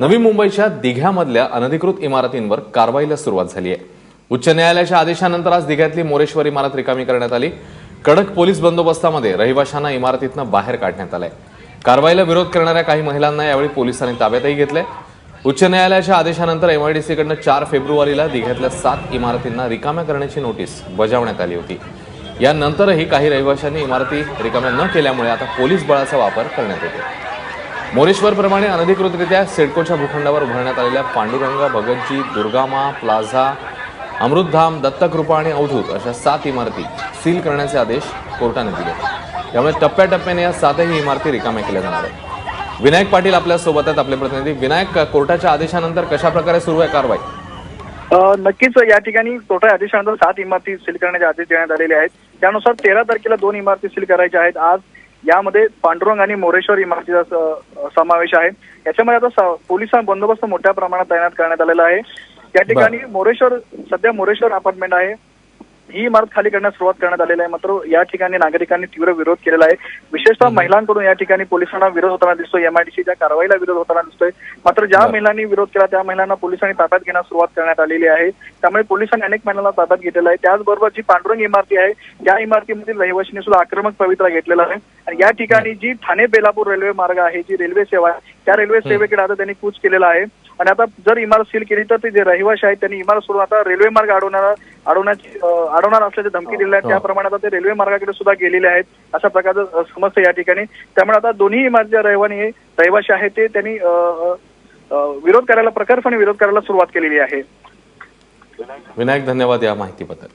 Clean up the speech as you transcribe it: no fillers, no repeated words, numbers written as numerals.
नवी मुंबईच्या दिघ्यामधल्या अनधिकृत इमारतींवर कारवाईला सुरुवात झाली आहे। उच्च न्यायालयाच्या आदेशानंतर आज दिघ्यातली मोरेश्वर इमारत रिकामी करण्यात आली। कडक पोलीस बंदोबस्तामध्ये रहिवाशांना इमारतीतनं बाहेर काढण्यात आलंय। कारवाईला विरोध करणाऱ्या काही महिलांना यावेळी पोलिसांनी ताब्यातही घेतलंय। उच्च न्यायालयाच्या आदेशानंतर एमआयडीसीकडनं 4 फेब्रुवारीला दिघ्यातल्या 7 इमारतींना रिकाम्या करण्याची नोटीस बजावण्यात आली होती। यानंतरही काही रहिवाशांनी इमारती रिकाम्या न केल्यामुळे आता पोलीस बळाचा वापर करण्यात येतो। मोरेश्वरप्रमाणे अनधिकृतरित्या सिडकोच्या भूखंडावर उभारण्यात आलेल्या पांडुरंग, भगतजी, दुर्गामा, प्लाझा, अमृतधाम, दत्तकृपा आणि अवधूत अशा 7 इमारती सील करण्याचे आदेश कोर्टाने दिले। त्यामुळे टप्प्याटप्प्याने या 7ही इमारती रिकाम्या केल्या जाणार आहेत। विनायक पाटील आपल्या सोबत आहेत, आपले प्रतिनिधी। विनायक, कोर्टाच्या आदेशानंतर कशा प्रकारे सुरू आहे कारवाई? नक्कीच या ठिकाणी कोर्टाच्या आदेशानंतर 7 इमारती सील करण्याचे आदेश देण्यात आलेले आहेत। त्यानुसार 13 तारखेला 2 इमारती सील करायच्या आहेत। आज यामध्ये पांडुरंग आणि मोरेश्वर इमारतीचा समावेश आहे। याच्यामध्ये आता पोलिसांचा बंदोबस्त मोठ्या प्रमाणात तैनात करण्यात आलेला आहे। या ठिकाणी सध्या मोरेश्वर अपार्टमेंट आहे, ही इमारत खाली करण्यास सुरुवात करण्यात आलेली आहे। मात्र या ठिकाणी नागरिकांनी तीव्र विरोध केलेला आहे। विशेषतः महिलांकडून या ठिकाणी पोलिसांना विरोध होताना दिसतोय, एमआयडीसीच्या कारवाईला विरोध होताना दिसतोय। मात्र ज्या महिलांनी विरोध केला त्या महिलांना पोलिसांनी ताब्यात घेण्यास सुरुवात करण्यात आलेली आहे। त्यामुळे पोलिसांनी अनेक महिलांना ताब्यात घेतलेला आहे। त्याचबरोबर जी पांडुरंग इमारती आहे त्या इमारतीमधील रहिवाशांनी सुद्धा आक्रमक पवित्रा घेतलेला आहे। आणि या ठिकाणी जी ठाणे बेलापूर रेल्वे मार्ग आहे, जी रेल्वे सेवा आहे, त्या रेल्वे सेवेकडे आता त्यांनी कूच केलेला आहे। आणि आता जर इमारत सील केली तर ते जे रहिवाशी आहेत त्यांनी इमारत सोडून आता रेल्वे मार्ग अडवणार असल्याची धमकी दिलेली आहे। त्याप्रमाणे आता ते रेल्वे मार्गाकडे सुद्धा गेलेले आहेत, अशा प्रकारचं समजतं या ठिकाणी। त्यामुळे आता दोन्ही इमारतीच्या रहिवाशी आहेत ते त्यांनी प्रखरपणे विरोध करायला सुरुवात केलेली आहे। विनायक, धन्यवाद या माहितीबद्दल।